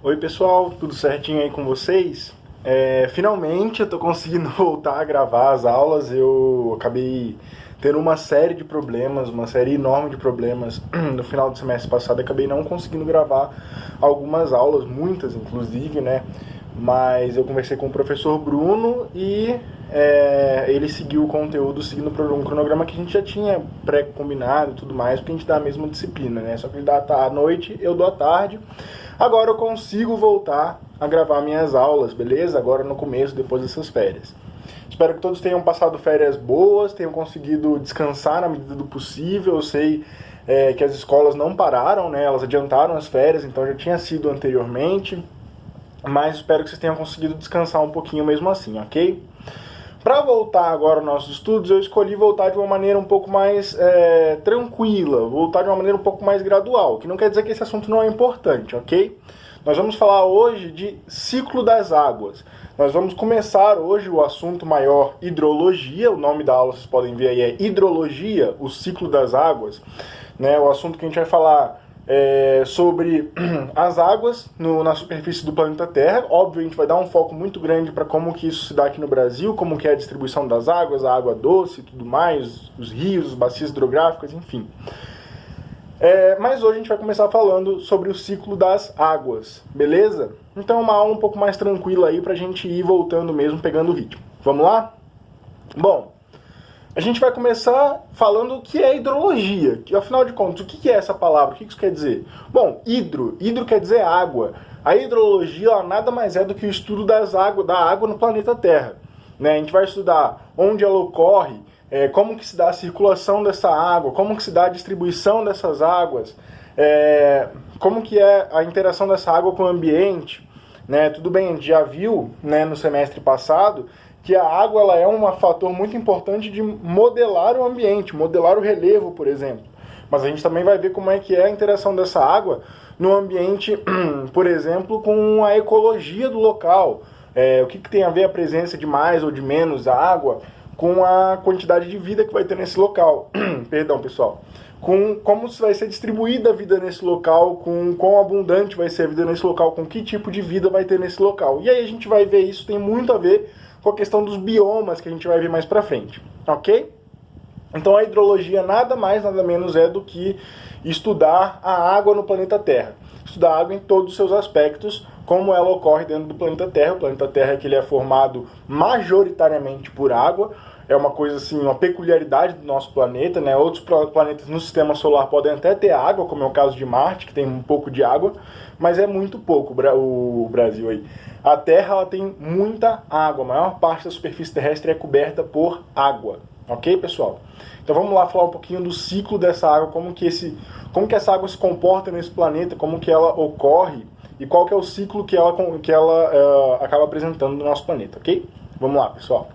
Oi pessoal, tudo certinho aí com vocês? Finalmente eu tô conseguindo voltar a gravar as aulas. Eu acabei tendo uma série de problemas, uma série enorme de problemas no final do semestre passado. Acabei não conseguindo gravar algumas aulas, muitas inclusive, né? Mas eu conversei com o professor Bruno e ele seguiu o conteúdo seguindo um cronograma que a gente já tinha pré-combinado e tudo mais, porque a gente dá a mesma disciplina, né? Só que ele dá à noite, eu dou à tarde. Agora eu consigo voltar a gravar minhas aulas, beleza? Agora no começo, depois dessas férias. Espero que todos tenham passado férias boas, tenham conseguido descansar na medida do possível. Eu sei que as escolas não pararam, né? Elas adiantaram as férias, então já tinha sido anteriormente. Mas espero que vocês tenham conseguido descansar um pouquinho mesmo assim, ok? Para voltar agora aos nossos estudos, eu escolhi voltar de uma maneira um pouco mais tranquila, voltar de uma maneira um pouco mais gradual, que não quer dizer que esse assunto não é importante, ok? Nós vamos falar hoje de ciclo das águas. Nós vamos começar hoje o assunto maior, hidrologia. O nome da aula, vocês podem ver aí, é hidrologia, o ciclo das águas, né? O assunto que a gente vai falar sobre as águas na superfície do planeta Terra. Óbvio, a gente vai dar um foco muito grande para como que isso se dá aqui no Brasil, como que é a distribuição das águas, a água doce e tudo mais, os rios, as bacias hidrográficas, enfim. Mas hoje a gente vai começar falando sobre o ciclo das águas, beleza? Então é uma aula um pouco mais tranquila aí pra gente ir voltando mesmo, pegando o ritmo. Vamos lá? Bom, a gente vai começar falando o que é hidrologia, que afinal de contas, o que é essa palavra? O que isso quer dizer? Bom, hidro quer dizer água. A hidrologia ela nada mais é do que o estudo da água no planeta Terra, né? A gente vai estudar onde ela ocorre, como que se dá a circulação dessa água, como que se dá a distribuição dessas águas, como que é a interação dessa água com o ambiente, né? Tudo bem, a gente já viu, né, no semestre passado que a água ela é um fator muito importante de modelar o ambiente, modelar o relevo, por exemplo. Mas a gente também vai ver como é que é a interação dessa água no ambiente, por exemplo, com a ecologia do local. O que tem a ver a presença de mais ou de menos água com a quantidade de vida que vai ter nesse local. Perdão, pessoal. Com como vai ser distribuída a vida nesse local, com quão abundante vai ser a vida nesse local, com que tipo de vida vai ter nesse local. E aí a gente vai ver isso, tem muito a ver com a questão dos biomas que a gente vai ver mais pra frente, ok? Então a hidrologia nada mais, nada menos é do que estudar a água no planeta Terra. Estudar a água em todos os seus aspectos, como ela ocorre dentro do planeta Terra. O planeta Terra é que ele é formado majoritariamente por água. É uma coisa assim, uma peculiaridade do nosso planeta, né? Outros planetas no sistema solar podem até ter água, como é o caso de Marte, que tem um pouco de água, mas é muito pouco o Brasil aí. A Terra ela tem muita água, a maior parte da superfície terrestre é coberta por água, ok, pessoal? Então vamos lá falar um pouquinho do ciclo dessa água, como que essa água se comporta nesse planeta, como que ela ocorre e qual que é o ciclo que ela acaba apresentando no nosso planeta, ok? Vamos lá, pessoal.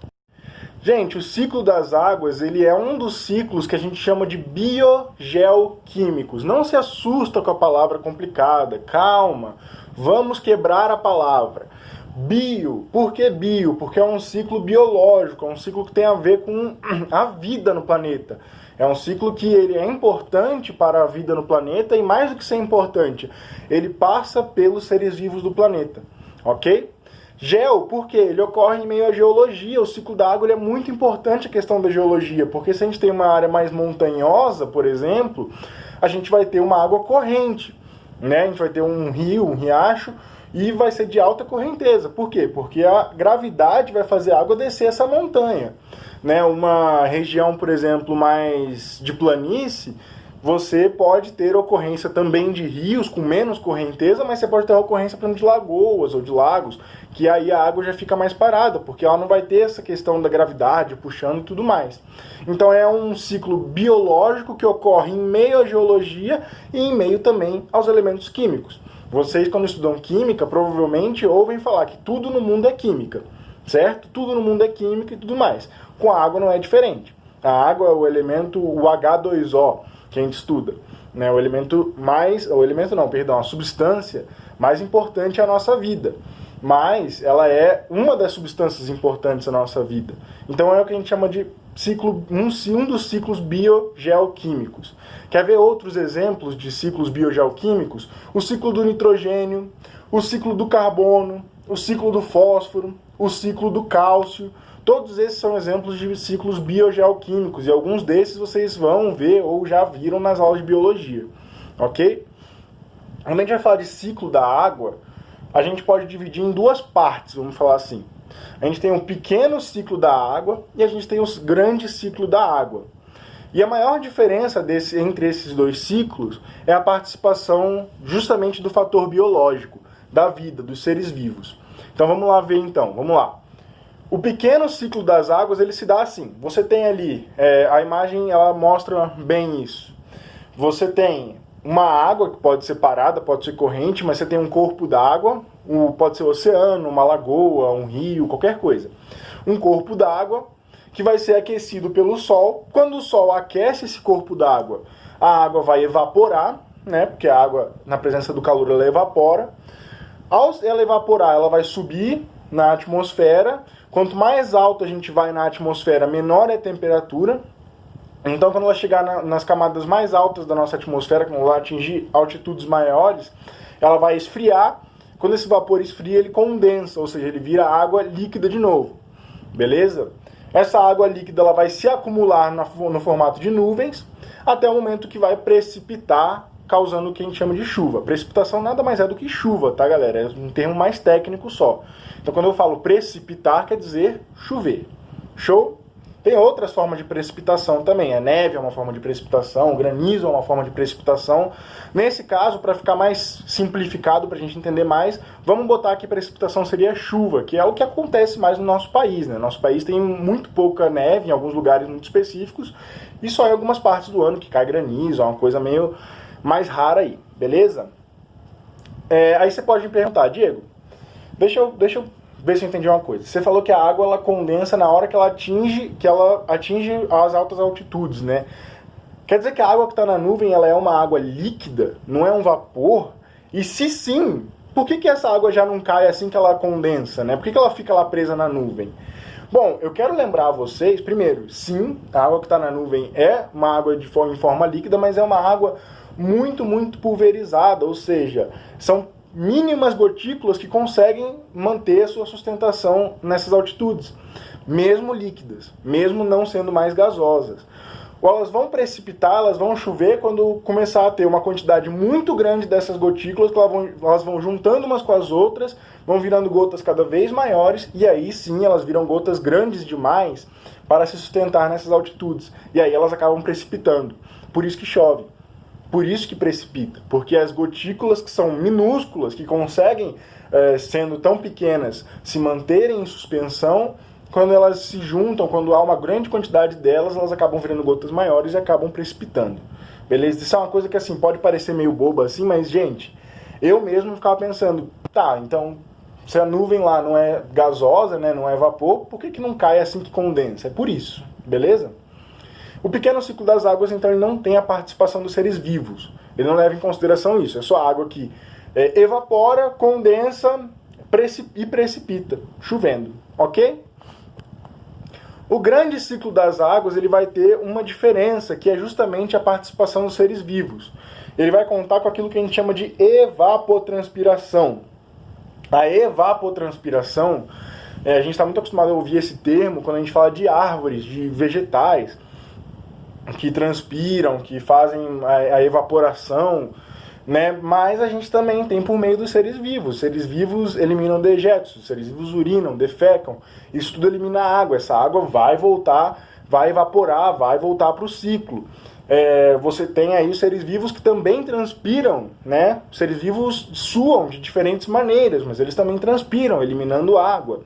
Gente, o ciclo das águas, ele é um dos ciclos que a gente chama de biogeoquímicos. Não se assusta com a palavra complicada, calma, vamos quebrar a palavra. Bio, por que bio? Porque é um ciclo biológico, é um ciclo que tem a ver com a vida no planeta. É um ciclo que ele é importante para a vida no planeta e mais do que ser importante, ele passa pelos seres vivos do planeta, ok? Geo, por quê? Ele ocorre em meio à geologia. O ciclo da água ele é muito importante a questão da geologia, porque se a gente tem uma área mais montanhosa, por exemplo, a gente vai ter uma água corrente, né? A gente vai ter um rio, um riacho, e vai ser de alta correnteza. Por quê? Porque a gravidade vai fazer a água descer essa montanha, né? Uma região, por exemplo, mais de planície, você pode ter ocorrência também de rios com menos correnteza, mas você pode ter ocorrência, por exemplo, de lagoas ou de lagos, que aí a água já fica mais parada, porque ela não vai ter essa questão da gravidade puxando e tudo mais. Então é um ciclo biológico que ocorre em meio à geologia e em meio também aos elementos químicos. Vocês, quando estudam química, provavelmente ouvem falar que tudo no mundo é química, certo? Tudo no mundo é química e tudo mais. Com a água não é diferente. A água é o elemento, o H2O, que a gente estuda, né? A substância mais importante à nossa vida. Mas ela é uma das substâncias importantes da nossa vida. Então é o que a gente chama de um dos ciclos biogeoquímicos. Quer ver outros exemplos de ciclos biogeoquímicos? O ciclo do nitrogênio, o ciclo do carbono, o ciclo do fósforo, o ciclo do cálcio. Todos esses são exemplos de ciclos biogeoquímicos, e alguns desses vocês vão ver ou já viram nas aulas de biologia, ok? Quando a gente vai falar de ciclo da água, a gente pode dividir em duas partes, vamos falar assim. A gente tem um pequeno ciclo da água e a gente tem os grandes ciclos da água. E a maior diferença entre esses dois ciclos é a participação justamente do fator biológico, da vida, dos seres vivos. Então vamos lá ver então, vamos lá. O pequeno ciclo das águas, ele se dá assim. Você tem ali, a imagem ela mostra bem isso. Você tem uma água que pode ser parada, pode ser corrente, mas você tem um corpo d'água, pode ser um oceano, uma lagoa, um rio, qualquer coisa. Um corpo d'água que vai ser aquecido pelo sol. Quando o sol aquece esse corpo d'água, a água vai evaporar, né? Porque a água, na presença do calor, ela evapora. Ao ela evaporar, ela vai subir na atmosfera. Quanto mais alto a gente vai na atmosfera, menor é a temperatura. Então, quando ela chegar nas camadas mais altas da nossa atmosfera, quando ela atingir altitudes maiores, ela vai esfriar. Quando esse vapor esfria, ele condensa, ou seja, ele vira água líquida de novo. Beleza? Essa água líquida ela vai se acumular no formato de nuvens, até o momento que vai precipitar, causando o que a gente chama de chuva. Precipitação nada mais é do que chuva, tá, galera? É um termo mais técnico só. Então, quando eu falo precipitar, quer dizer chover. Show? Tem outras formas de precipitação também. A neve é uma forma de precipitação, o granizo é uma forma de precipitação. Nesse caso, para ficar mais simplificado, para a gente entender mais, vamos botar que precipitação seria chuva, que é o que acontece mais no nosso país, né? Nosso país tem muito pouca neve, em alguns lugares muito específicos, e só em algumas partes do ano que cai granizo, é uma coisa meio mais rara aí, beleza? Aí você pode me perguntar, Diego, deixa eu ver se eu entendi uma coisa. Você falou que a água ela condensa na hora que ela atinge as altas altitudes, né? Quer dizer que a água que está na nuvem ela é uma água líquida, não é um vapor? E se sim, por que essa água já não cai assim que ela condensa, né? Por que ela fica lá presa na nuvem? Bom, eu quero lembrar a vocês, primeiro, sim, a água que está na nuvem é uma água em forma líquida, mas é uma água muito, muito pulverizada, ou seja, são mínimas gotículas que conseguem manter a sua sustentação nessas altitudes, mesmo líquidas, mesmo não sendo mais gasosas. Ou elas vão precipitar, elas vão chover quando começar a ter uma quantidade muito grande dessas gotículas, que elas vão juntando umas com as outras, vão virando gotas cada vez maiores, e aí sim elas viram gotas grandes demais para se sustentar nessas altitudes. E aí elas acabam precipitando. Por isso que chove. Por isso que precipita, porque as gotículas que são minúsculas, que conseguem, sendo tão pequenas, se manterem em suspensão, quando elas se juntam, quando há uma grande quantidade delas, elas acabam virando gotas maiores e acabam precipitando. Beleza? Isso é uma coisa que assim, pode parecer meio boba assim, mas gente, eu mesmo ficava pensando, tá, então se a nuvem lá não é gasosa, né, não é vapor, por que não cai assim que condensa? É por isso, beleza? O pequeno ciclo das águas, então, ele não tem a participação dos seres vivos. Ele não leva em consideração isso. É só água que evapora, condensa e precipita, chovendo. Ok? O grande ciclo das águas ele vai ter uma diferença, que é justamente a participação dos seres vivos. Ele vai contar com aquilo que a gente chama de evapotranspiração. A evapotranspiração, a gente está muito acostumado a ouvir esse termo quando a gente fala de árvores, de vegetais, que transpiram, que fazem a evaporação, né? Mas a gente também tem por meio dos seres vivos. Os seres vivos eliminam dejetos, os seres vivos urinam, defecam. Isso tudo elimina água. Essa água vai voltar, vai evaporar, vai voltar para o ciclo. Você tem aí os seres vivos que também transpiram, né? Os seres vivos suam de diferentes maneiras, mas eles também transpiram, eliminando água.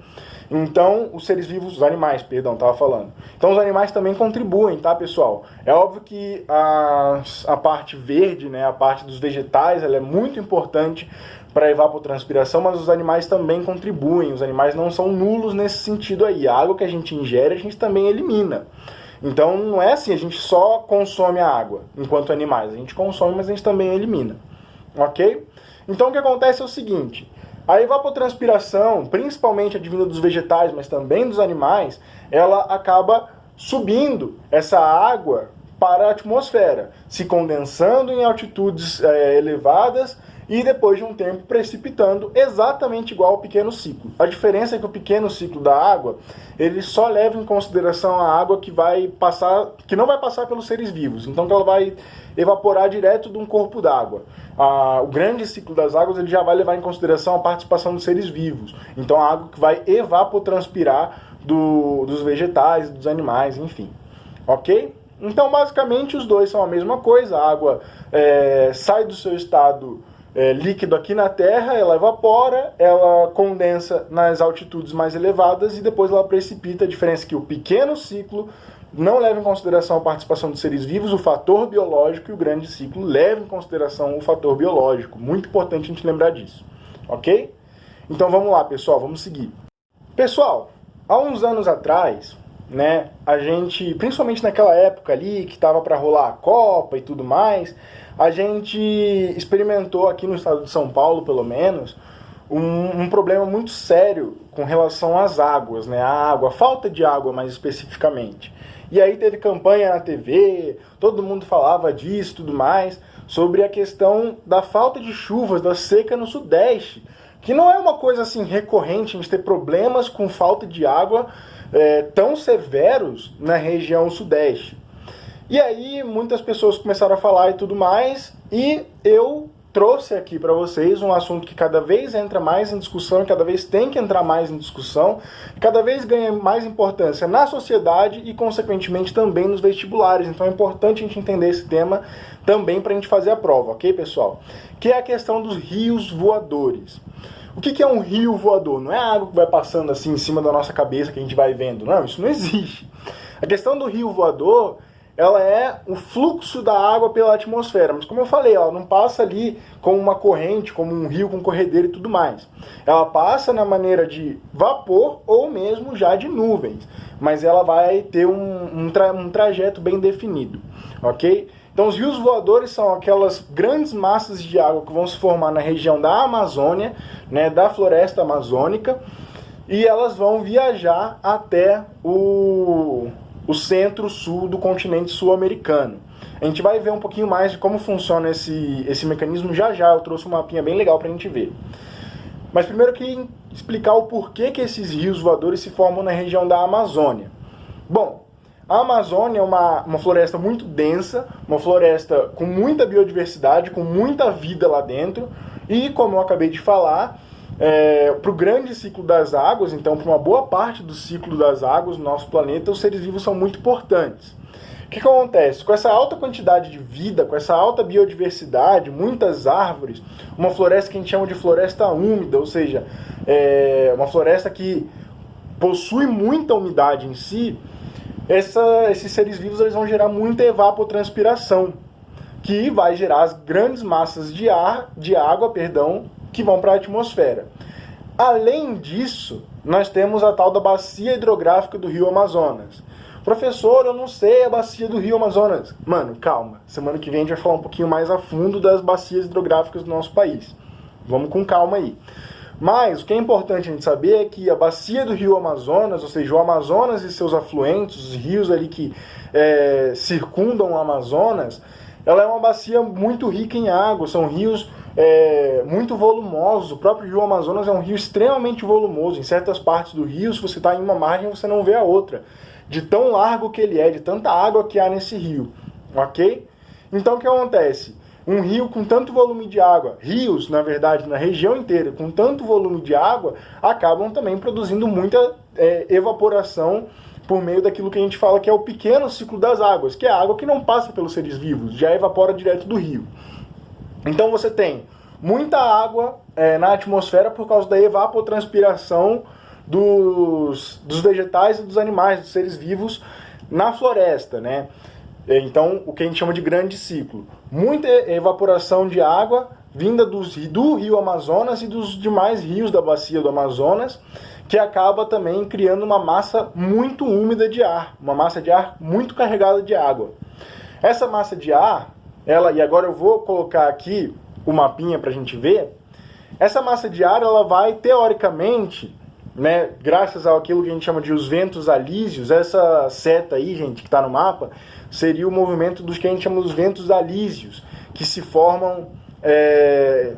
Então, os seres vivos, os animais, perdão, estava falando. Então, os animais também contribuem, tá, pessoal? É óbvio que a parte verde, né, a parte dos vegetais, ela é muito importante para a evapotranspiração, mas os animais também contribuem. Os animais não são nulos nesse sentido aí. A água que a gente ingere, a gente também elimina. Então, não é assim, a gente só consome a água enquanto animais. A gente consome, mas a gente também elimina. Ok? Então, o que acontece é o seguinte: a evapotranspiração, principalmente advinda dos vegetais, mas também dos animais, ela acaba subindo essa água para a atmosfera, se condensando em altitudes elevadas e depois de um tempo precipitando exatamente igual ao pequeno ciclo. A diferença é que o pequeno ciclo da água, ele só leva em consideração a água que vai passar, que não vai passar pelos seres vivos, então que ela vai evaporar direto de um corpo d'água. O grande ciclo das águas, ele já vai levar em consideração a participação dos seres vivos, então a água que vai evapotranspirar dos vegetais, dos animais, enfim. Ok? Então, basicamente, os dois são a mesma coisa. A água sai do seu estado líquido aqui na Terra, ela evapora, ela condensa nas altitudes mais elevadas e depois ela precipita. A diferença é que o pequeno ciclo não leva em consideração a participação dos seres vivos, o fator biológico, e o grande ciclo leva em consideração o fator biológico. Muito importante a gente lembrar disso. Ok? Então, vamos lá, pessoal, vamos seguir. Pessoal, há uns anos atrás, né, a gente, principalmente naquela época ali, que estava para rolar a Copa e tudo mais, a gente experimentou aqui no estado de São Paulo, pelo menos, um problema muito sério com relação às águas, né, a falta de água mais especificamente. E aí teve campanha na TV, todo mundo falava disso e tudo mais, sobre a questão da falta de chuvas, da seca no Sudeste, que não é uma coisa assim recorrente, a gente ter problemas com falta de água tão severos na região Sudeste. E aí muitas pessoas começaram a falar e tudo mais, e eu trouxe aqui para vocês um assunto que cada vez entra mais em discussão, cada vez tem que entrar mais em discussão, cada vez ganha mais importância na sociedade e, consequentemente, também nos vestibulares. Então é importante a gente entender esse tema também para a gente fazer a prova, ok, pessoal? Que é a questão dos rios voadores. O que é um rio voador? Não é a água que vai passando assim em cima da nossa cabeça que a gente vai vendo. Não, isso não existe. A questão do rio voador, ela é o fluxo da água pela atmosfera. Mas como eu falei, ela não passa ali como uma corrente, como um rio com corredeira e tudo mais. Ela passa na maneira de vapor ou mesmo já de nuvens. Mas ela vai ter um trajeto bem definido, ok? Então os rios voadores são aquelas grandes massas de água que vão se formar na região da Amazônia, né, da floresta amazônica, e elas vão viajar até o centro-sul do continente sul-americano. A gente vai ver um pouquinho mais de como funciona esse mecanismo já. Eu trouxe um mapinha bem legal para a gente ver. Mas primeiro eu queria explicar o porquê que esses rios voadores se formam na região da Amazônia. Bom, a Amazônia é uma floresta muito densa, uma floresta com muita biodiversidade, com muita vida lá dentro, e como eu acabei de falar, para o grande ciclo das águas, então para uma boa parte do ciclo das águas no nosso planeta, os seres vivos são muito importantes. O que acontece? Com essa alta quantidade de vida, com essa alta biodiversidade, muitas árvores, uma floresta que a gente chama de floresta úmida, ou seja, uma floresta que possui muita umidade em si, esses seres vivos eles vão gerar muita evapotranspiração, que vai gerar as grandes massas de água, que vão para a atmosfera. Além disso, nós temos a tal da bacia hidrográfica do Rio Amazonas. Professor, eu não sei a bacia do Rio Amazonas. Mano, calma. Semana que vem a gente vai falar um pouquinho mais a fundo das bacias hidrográficas do nosso país. Vamos com calma aí. Mas o que é importante a gente saber é que a bacia do Rio Amazonas, ou seja, o Amazonas e seus afluentes, os rios ali que circundam o Amazonas, ela é uma bacia muito rica em água, são rios muito volumosos. O próprio Rio Amazonas é um rio extremamente volumoso. Em certas partes do rio, se você está em uma margem, você não vê a outra. De tão largo que ele é, de tanta água que há nesse rio. Ok? Então o que acontece? Um rio com tanto volume de água, rios, na verdade, na região inteira, com tanto volume de água, acabam também produzindo muita evaporação por meio daquilo que a gente fala que é o pequeno ciclo das águas, que é a água que não passa pelos seres vivos, já evapora direto do rio. Então você tem muita água na atmosfera por causa da evapotranspiração dos vegetais e dos animais, dos seres vivos na floresta, né? Então, o que a gente chama de grande ciclo. Muita evaporação de água vinda do Rio Amazonas e dos demais rios da bacia do Amazonas, que acaba também criando uma massa muito úmida de ar, uma massa de ar muito carregada de água. Essa massa de ar, e agora eu vou colocar aqui o mapinha para a gente ver, essa massa de ar ela vai, teoricamente, né, graças àquilo que a gente chama de os ventos alísios, essa seta aí, gente, que está no mapa, seria o movimento dos que a gente chama dos ventos alísios, que se formam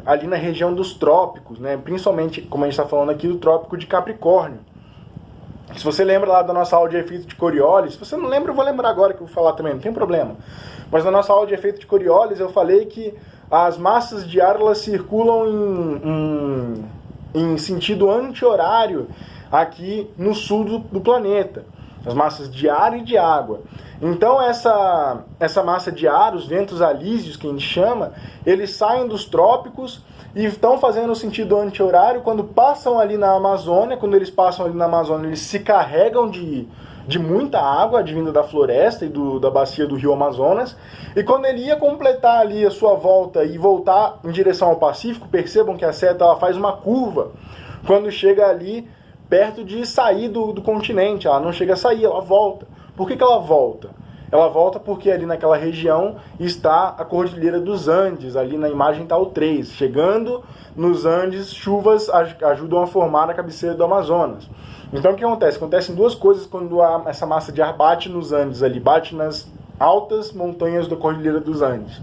ali na região dos trópicos, né? Principalmente, como a gente está falando aqui, do trópico de Capricórnio. Se você lembra lá da nossa aula de efeito de Coriolis, se você não lembra, eu vou lembrar agora que eu vou falar também, não tem problema. Mas na nossa aula de efeito de Coriolis eu falei que as massas de ar elas circulam em sentido anti-horário aqui no sul do planeta. As massas de ar e de água. Então essa massa de ar, os ventos alísios que a gente chama, eles saem dos trópicos e estão fazendo o sentido anti-horário. Quando passam ali na Amazônia, eles se carregam de muita água advinda da floresta e da bacia do rio Amazonas. E quando ele ia completar ali a sua volta e voltar em direção ao Pacífico, percebam que a seta ela faz uma curva quando chega ali perto de sair do continente. Ela não chega a sair, ela volta. Por que ela volta? Ela volta porque ali naquela região está a Cordilheira dos Andes, ali na imagem está o 3. Chegando nos Andes, chuvas ajudam a formar a cabeceira do Amazonas. Então o que acontece? Acontecem duas coisas quando essa massa de ar bate nos Andes, ali, bate nas altas montanhas da Cordilheira dos Andes.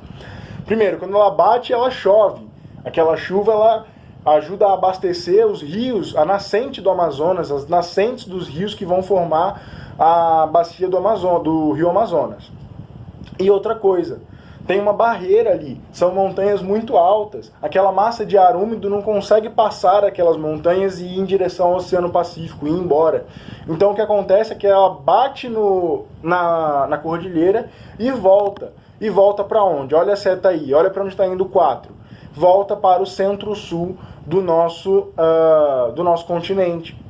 Primeiro, quando ela bate, ela chove. Aquela chuva, ela ajuda a abastecer os rios, a nascente do Amazonas, as nascentes dos rios que vão formar a bacia do rio Amazonas. E outra coisa, tem uma barreira ali, são montanhas muito altas, aquela massa de ar úmido não consegue passar aquelas montanhas e ir em direção ao Oceano Pacífico, e ir embora. Então o que acontece é que ela bate na cordilheira e volta. E volta para onde? Olha a seta aí, olha para onde está indo o 4. Volta para o centro-sul do nosso continente.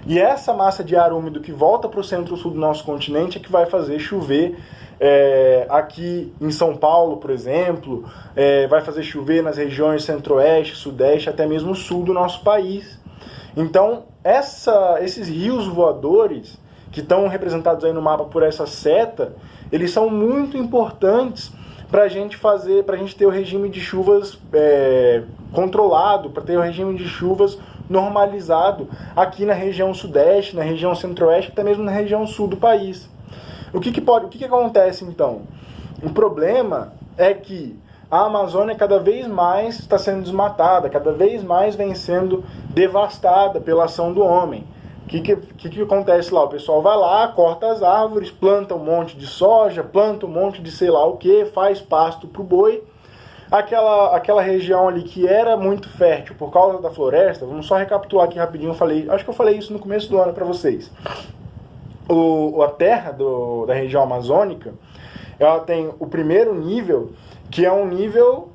E essa massa de ar úmido que volta para o centro-sul do nosso continente é que vai fazer chover aqui em São Paulo, por exemplo, vai fazer chover nas regiões centro-oeste, sudeste, até mesmo sul do nosso país. Então, esses rios voadores, que estão representados aí no mapa por essa seta, eles são muito importantes para a gente ter o regime de chuvas controlado, para ter o regime de chuvas normalizado aqui na região sudeste, na região centro-oeste, até mesmo na região sul do país. O que acontece então? O problema é que a Amazônia cada vez mais está sendo desmatada, cada vez mais vem sendo devastada pela ação do homem. O que acontece lá? O pessoal vai lá, corta as árvores, planta um monte de soja, planta um monte de sei lá o que, faz pasto para o boi. Aquela região ali que era muito fértil por causa da floresta, vamos só recapitular aqui rapidinho, acho que eu falei isso no começo do ano para vocês. A terra da região amazônica, ela tem o primeiro nível, que é um nível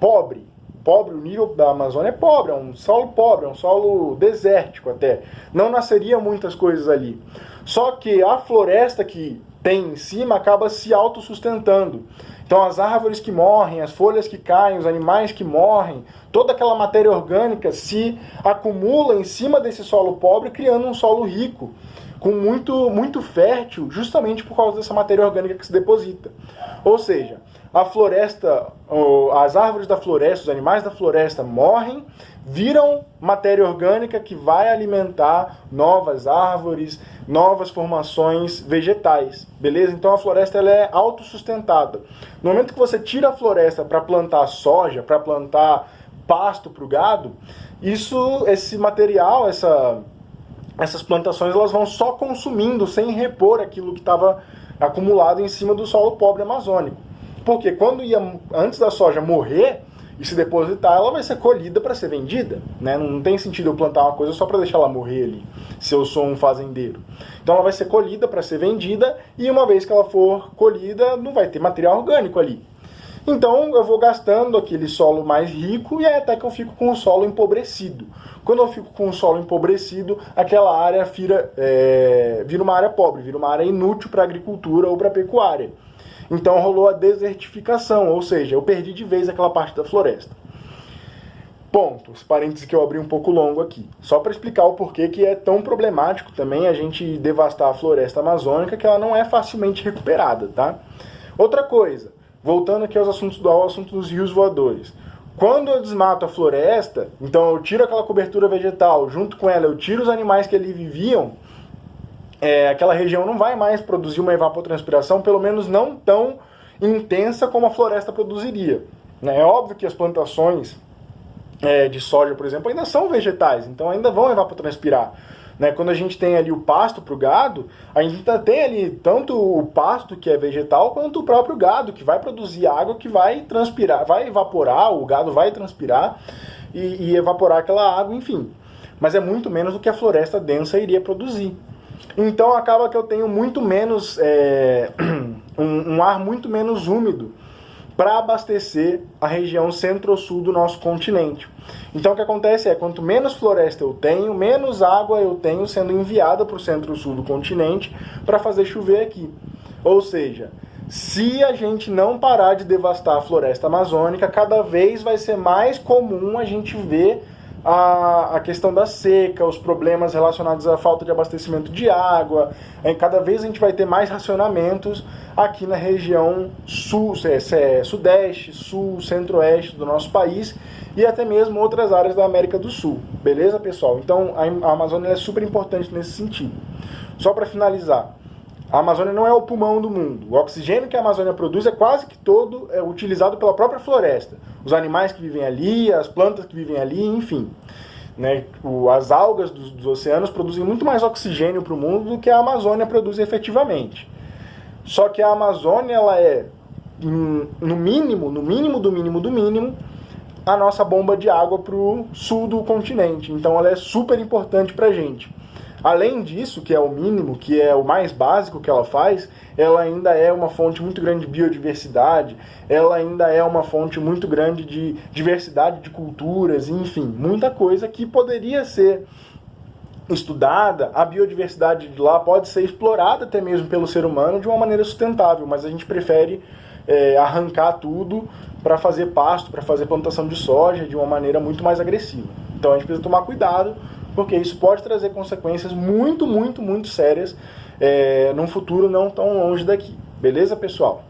pobre. O nível da Amazônia é pobre, é um solo desértico até. Não nasceria muitas coisas ali. Só que a floresta que tem em cima acaba se autossustentando. Então as árvores que morrem, as folhas que caem, os animais que morrem, toda aquela matéria orgânica se acumula em cima desse solo pobre, criando um solo rico, com muito fértil, justamente por causa dessa matéria orgânica que se deposita. Ou seja, a floresta, as árvores da floresta, os animais da floresta morrem, viram matéria orgânica que vai alimentar novas árvores, novas formações vegetais, beleza? Então a floresta ela é autossustentada. No momento que você tira a floresta para plantar soja, para plantar pasto para o gado, esse material, essas plantações elas vão só consumindo sem repor aquilo que estava acumulado em cima do solo pobre amazônico. Porque antes da soja morrer e se depositar, ela vai ser colhida para ser vendida, né? Não tem sentido eu plantar uma coisa só para deixar ela morrer ali, se eu sou um fazendeiro. Então ela vai ser colhida para ser vendida, e uma vez que ela for colhida, não vai ter material orgânico ali. Então eu vou gastando aquele solo mais rico e até que eu fico com o solo empobrecido. Quando eu fico com o solo empobrecido, aquela área vira uma área pobre, vira uma área inútil para a agricultura ou para a pecuária. Então rolou a desertificação, ou seja, eu perdi de vez aquela parte da floresta. Ponto. Esse parênteses que eu abri um pouco longo aqui. Só para explicar o porquê que é tão problemático também a gente devastar a floresta amazônica, que ela não é facilmente recuperada, tá? Outra coisa, voltando aqui ao assunto dos rios voadores. Quando eu desmato a floresta, então eu tiro aquela cobertura vegetal, junto com ela eu tiro os animais que ali viviam, aquela região não vai mais produzir uma evapotranspiração, pelo menos não tão intensa como a floresta produziria. né? É óbvio que as plantações de soja, por exemplo, ainda são vegetais, então ainda vão evapotranspirar. Né? Quando a gente tem ali o pasto para o gado, a gente ainda tem ali tanto o pasto, que é vegetal, quanto o próprio gado, que vai produzir água, que vai transpirar, vai evaporar, o gado vai transpirar e evaporar aquela água, enfim. Mas é muito menos do que a floresta densa iria produzir. Então acaba que eu tenho muito menos, um ar muito menos úmido para abastecer a região centro-sul do nosso continente. Então o que acontece é, quanto menos floresta eu tenho, menos água eu tenho sendo enviada para o centro-sul do continente para fazer chover aqui. Ou seja, se a gente não parar de devastar a floresta amazônica, cada vez vai ser mais comum a gente ver a questão da seca, os problemas relacionados à falta de abastecimento de água. Cada vez a gente vai ter mais racionamentos aqui na região sul, sudeste, sul, centro-oeste do nosso país e até mesmo outras áreas da América do Sul. Beleza, pessoal? Então a Amazônia é super importante nesse sentido. Só para finalizar, a Amazônia não é o pulmão do mundo. O oxigênio que a Amazônia produz é quase que todo utilizado pela própria floresta. Os animais que vivem ali, as plantas que vivem ali, enfim. Né? As algas dos oceanos produzem muito mais oxigênio para o mundo do que a Amazônia produz efetivamente. Só que a Amazônia, ela é, no mínimo, a nossa bomba de água para o sul do continente. Então ela é super importante para a gente. Além disso, que é o mínimo, que é o mais básico que ela faz, ela ainda é uma fonte muito grande de biodiversidade, ela ainda é uma fonte muito grande de diversidade de culturas, enfim, muita coisa que poderia ser estudada. A biodiversidade de lá pode ser explorada até mesmo pelo ser humano de uma maneira sustentável, mas a gente prefere arrancar tudo para fazer pasto, para fazer plantação de soja de uma maneira muito mais agressiva. Então a gente precisa tomar cuidado, porque isso pode trazer consequências muito, muito, muito sérias num futuro não tão longe daqui. Beleza, pessoal?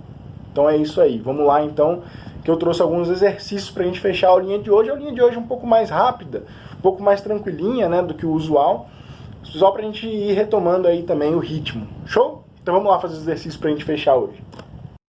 Então é isso aí. Vamos lá, então, que eu trouxe alguns exercícios para a gente fechar a aulinha de hoje. A aulinha de hoje é um pouco mais rápida, um pouco mais tranquilinha, né, do que o usual, só para a gente ir retomando aí também o ritmo. Show? Então vamos lá fazer os exercícios para a gente fechar hoje.